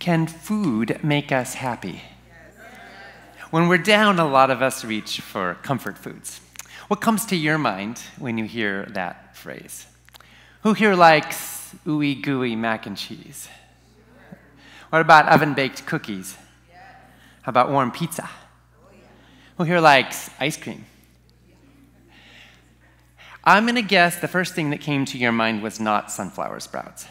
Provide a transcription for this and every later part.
Can food make us happy? When we're down, a lot of us reach for comfort foods. What comes to your mind when you hear that phrase? Who here likes ooey gooey mac and cheese? What about oven-baked cookies? How about warm pizza? Who here likes ice cream? I'm going to guess the first thing that came to your mind was not sunflower sprouts.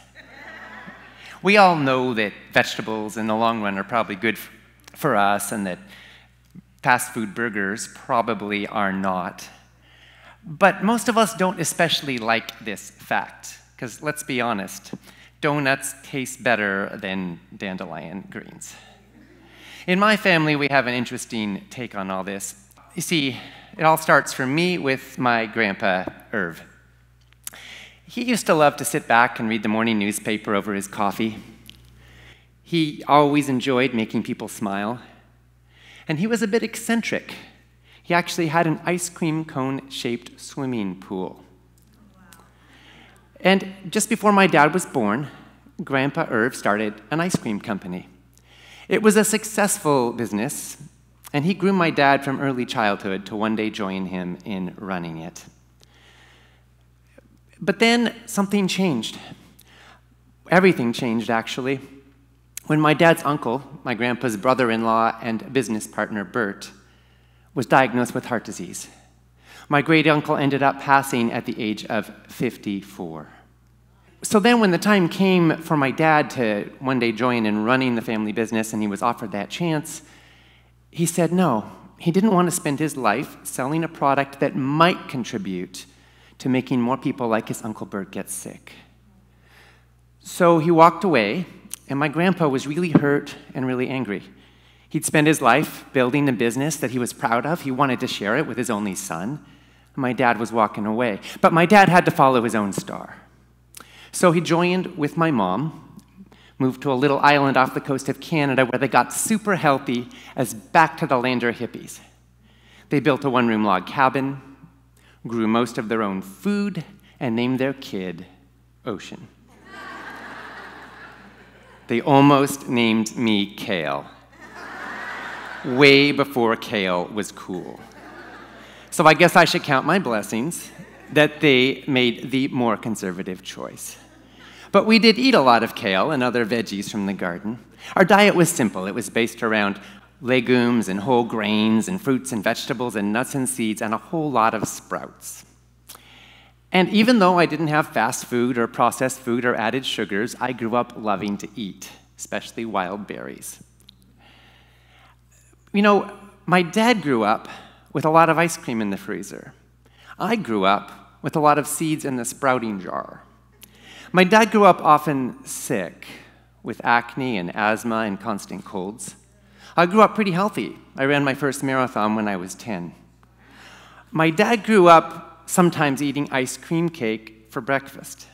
We all know that vegetables in the long run are probably good for us and that fast food burgers probably are not. But most of us don't especially like this fact, because let's be honest, donuts taste better than dandelion greens. In my family, we have an interesting take on all this. You see, it all starts for me with my grandpa, Irv. He used to love to sit back and read the morning newspaper over his coffee. He always enjoyed making people smile. And he was a bit eccentric. He actually had an ice cream cone-shaped swimming pool. And just before my dad was born, Grandpa Irv started an ice cream company. It was a successful business, and he grew my dad from early childhood to one day join him in running it. But then something changed. Everything changed, actually. When my dad's uncle, my grandpa's brother-in-law and business partner, Bert, was diagnosed with heart disease, my great-uncle ended up passing at the age of 54. So then when the time came for my dad to one day join in running the family business and he was offered that chance, he said no. He didn't want to spend his life selling a product that might contribute to making more people like his Uncle Bert get sick. So he walked away, and my grandpa was really hurt and really angry. He'd spent his life building a business that he was proud of. He wanted to share it with his only son. My dad was walking away. But my dad had to follow his own star. So he joined with my mom, moved to a little island off the coast of Canada where they got super healthy as back-to-the-lander hippies. They built a one-room log cabin, grew most of their own food, and named their kid Ocean. They almost named me Kale, way before kale was cool. So I guess I should count my blessings that they made the more conservative choice. But we did eat a lot of kale and other veggies from the garden. Our diet was simple. It was based around legumes and whole grains and fruits and vegetables and nuts and seeds and a whole lot of sprouts. And even though I didn't have fast food or processed food or added sugars, I grew up loving to eat, especially wild berries. You know, my dad grew up with a lot of ice cream in the freezer. I grew up with a lot of seeds in the sprouting jar. My dad grew up often sick with acne and asthma and constant colds. I grew up pretty healthy. I ran my first marathon when I was 10. My dad grew up sometimes eating ice cream cake for breakfast.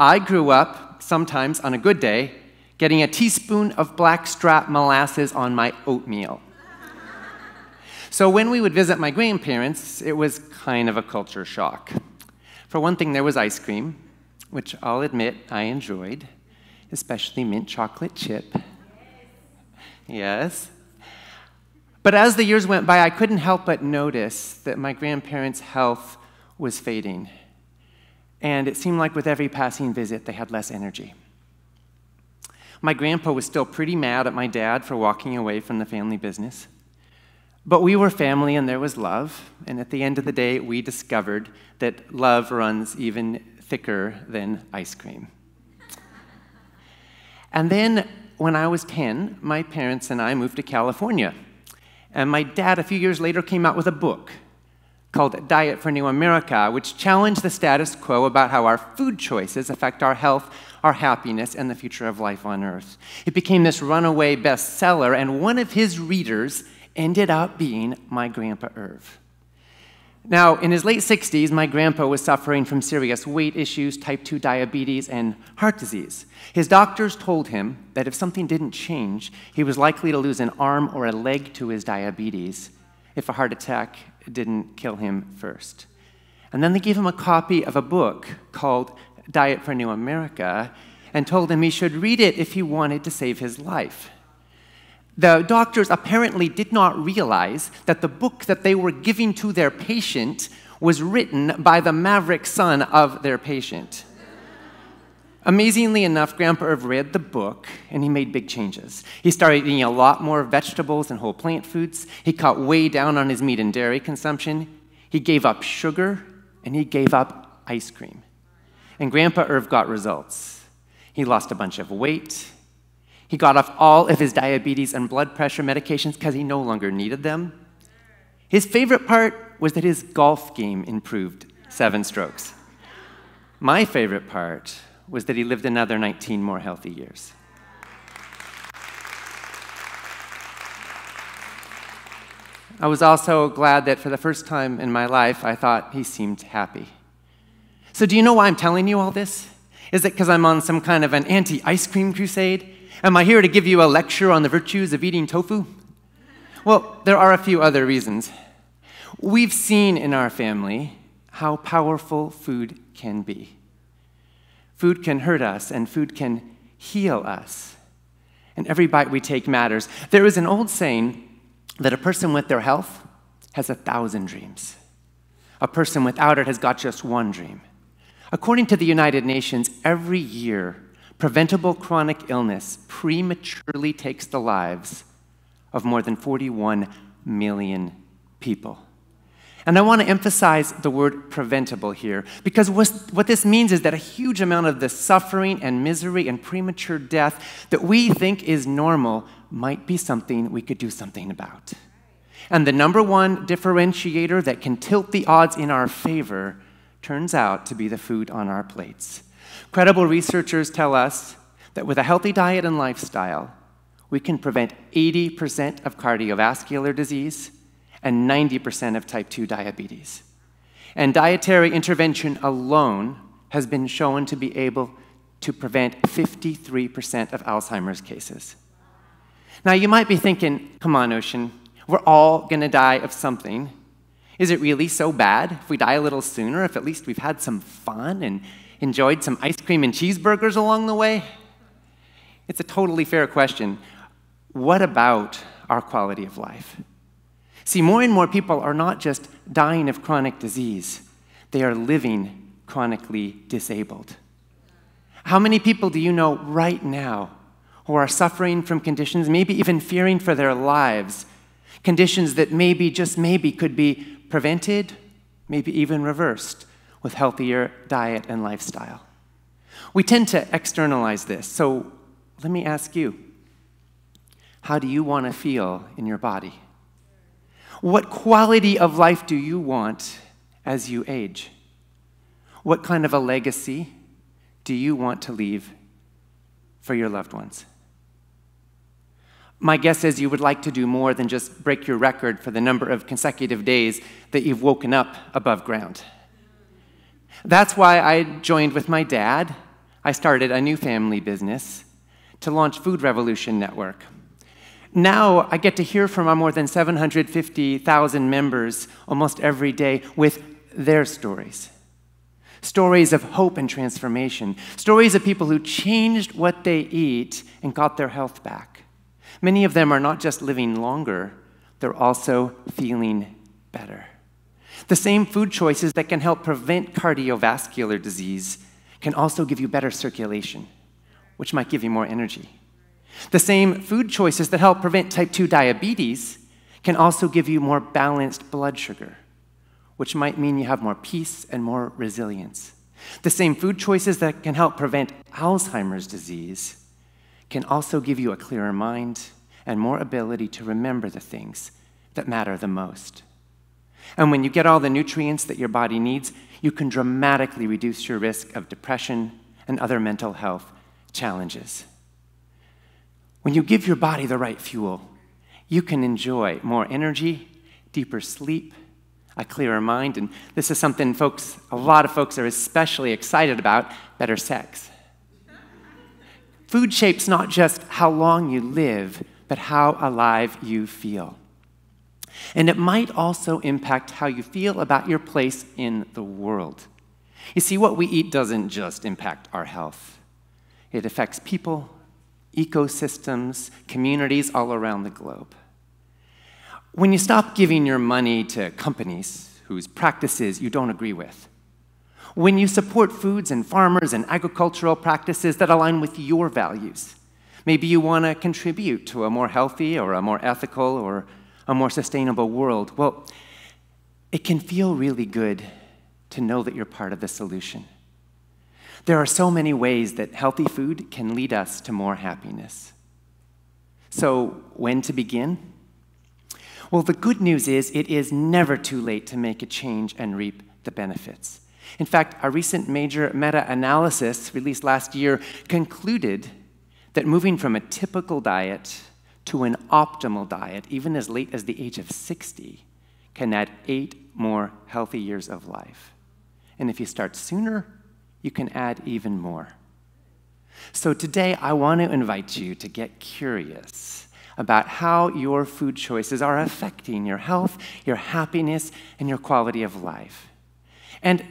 I grew up sometimes, on a good day, getting a teaspoon of blackstrap molasses on my oatmeal. So when we would visit my grandparents, it was kind of a culture shock. For one thing, there was ice cream, which I'll admit I enjoyed, especially mint chocolate chip. Yes. But as the years went by, I couldn't help but notice that my grandparents' health was fading. And it seemed like with every passing visit, they had less energy. My grandpa was still pretty mad at my dad for walking away from the family business. But we were family and there was love. And at the end of the day, we discovered that love runs even thicker than ice cream. And then when I was 10, my parents and I moved to California. And my dad, a few years later, came out with a book called Diet for New America, which challenged the status quo about how our food choices affect our health, our happiness, and the future of life on Earth. It became this runaway bestseller, and one of his readers ended up being my Grandpa Irv. Now, in his late 60s, my grandpa was suffering from serious weight issues, type 2 diabetes, and heart disease. His doctors told him that if something didn't change, he was likely to lose an arm or a leg to his diabetes if a heart attack didn't kill him first. And then they gave him a copy of a book called Diet for New America, and told him he should read it if he wanted to save his life. The doctors apparently did not realize that the book that they were giving to their patient was written by the maverick son of their patient. Amazingly enough, Grandpa Irv read the book, and he made big changes. He started eating a lot more vegetables and whole plant foods. He cut way down on his meat and dairy consumption. He gave up sugar, and he gave up ice cream. And Grandpa Irv got results. He lost a bunch of weight. He got off all of his diabetes and blood pressure medications because he no longer needed them. His favorite part was that his golf game improved 7 strokes. My favorite part was that he lived another 19 more healthy years. I was also glad that for the first time in my life, I thought he seemed happy. So do you know why I'm telling you all this? Is it because I'm on some kind of an anti-ice cream crusade? Am I here to give you a lecture on the virtues of eating tofu? Well, there are a few other reasons. We've seen in our family how powerful food can be. Food can hurt us, and food can heal us. And every bite we take matters. There is an old saying that a person with their health has 1,000 dreams. A person without it has got just one dream. According to the United Nations, every year, preventable chronic illness prematurely takes the lives of more than 41 million people. And I want to emphasize the word preventable here, because what this means is that a huge amount of the suffering and misery and premature death that we think is normal might be something we could do something about. And the number one differentiator that can tilt the odds in our favor turns out to be the food on our plates. Credible researchers tell us that with a healthy diet and lifestyle, we can prevent 80% of cardiovascular disease and 90% of type 2 diabetes. And dietary intervention alone has been shown to be able to prevent 53% of Alzheimer's cases. Now, you might be thinking, come on, Ocean, we're all going to die of something. Is it really so bad if we die a little sooner, if at least we've had some fun and enjoyed some ice cream and cheeseburgers along the way? It's a totally fair question. What about our quality of life? See, more and more people are not just dying of chronic disease, they are living chronically disabled. How many people do you know right now who are suffering from conditions, maybe even fearing for their lives, conditions that maybe, just maybe, could be prevented, maybe even reversed with healthier diet and lifestyle? We tend to externalize this, so let me ask you, how do you want to feel in your body? What quality of life do you want as you age? What kind of a legacy do you want to leave for your loved ones? My guess is you would like to do more than just break your record for the number of consecutive days that you've woken up above ground. That's why I joined with my dad. I started a new family business to launch Food Revolution Network. Now I get to hear from our more than 750,000 members almost every day with their stories. Stories of hope and transformation. Stories of people who changed what they eat and got their health back. Many of them are not just living longer, they're also feeling better. The same food choices that can help prevent cardiovascular disease can also give you better circulation, which might give you more energy. The same food choices that help prevent type 2 diabetes can also give you more balanced blood sugar, which might mean you have more peace and more resilience. The same food choices that can help prevent Alzheimer's disease can also give you a clearer mind and more ability to remember the things that matter the most. And when you get all the nutrients that your body needs, you can dramatically reduce your risk of depression and other mental health challenges. When you give your body the right fuel, you can enjoy more energy, deeper sleep, a clearer mind, and this is something a lot of folks are especially excited about, better sex. Food shapes not just how long you live, but how alive you feel. And it might also impact how you feel about your place in the world. You see, what we eat doesn't just impact our health. It affects people, ecosystems, communities all around the globe. When you stop giving your money to companies whose practices you don't agree with, when you support foods and farmers and agricultural practices that align with your values, maybe you want to contribute to a more healthy or a more ethical or a more sustainable world, well, it can feel really good to know that you're part of the solution. There are so many ways that healthy food can lead us to more happiness. So, when to begin? Well, the good news is it is never too late to make a change and reap the benefits. In fact, a recent major meta-analysis released last year concluded that moving from a typical diet to an optimal diet, even as late as the age of 60, can add 8 more healthy years of life. And if you start sooner, you can add even more. So today, I want to invite you to get curious about how your food choices are affecting your health, your happiness, and your quality of life. And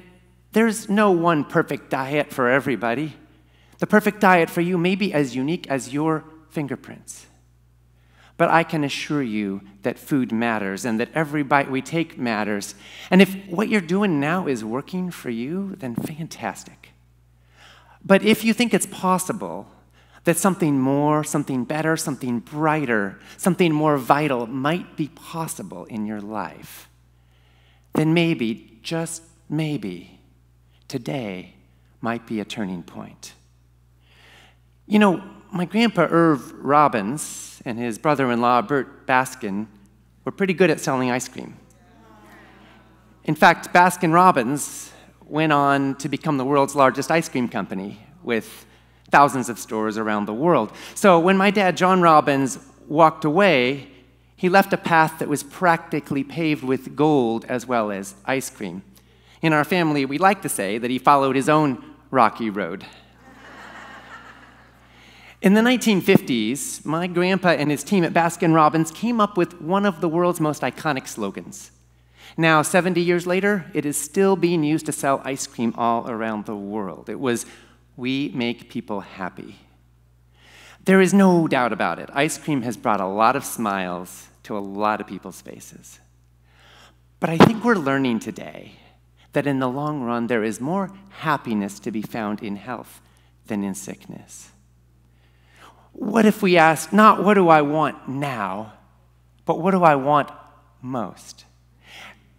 there's no one perfect diet for everybody. The perfect diet for you may be as unique as your fingerprints. But I can assure you that food matters and that every bite we take matters. And if what you're doing now is working for you, then fantastic. But if you think it's possible that something more, something better, something brighter, something more vital might be possible in your life, then maybe, just maybe, today might be a turning point. You know, my grandpa Irv Robbins and his brother-in-law Bert Baskin were pretty good at selling ice cream. In fact, Baskin-Robbins went on to become the world's largest ice cream company with thousands of stores around the world. So when my dad, John Robbins, walked away, he left a path that was practically paved with gold as well as ice cream. In our family, we like to say that he followed his own rocky road. In the 1950s, my grandpa and his team at Baskin-Robbins came up with one of the world's most iconic slogans. Now, 70 years later, it is still being used to sell ice cream all around the world. It was, "We make people happy." There is no doubt about it. Ice cream has brought a lot of smiles to a lot of people's faces. But I think we're learning today that in the long run, there is more happiness to be found in health than in sickness. What if we ask, not what do I want now, but what do I want most?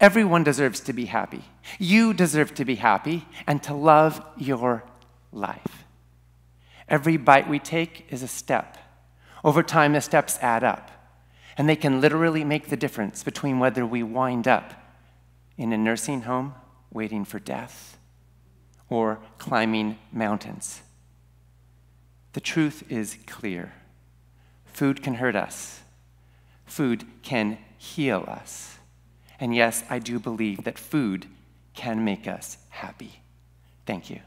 Everyone deserves to be happy. You deserve to be happy and to love your life. Every bite we take is a step. Over time, the steps add up, and they can literally make the difference between whether we wind up in a nursing home waiting for death or climbing mountains. The truth is clear. Food can hurt us. Food can heal us. And yes, I do believe that food can make us happy. Thank you.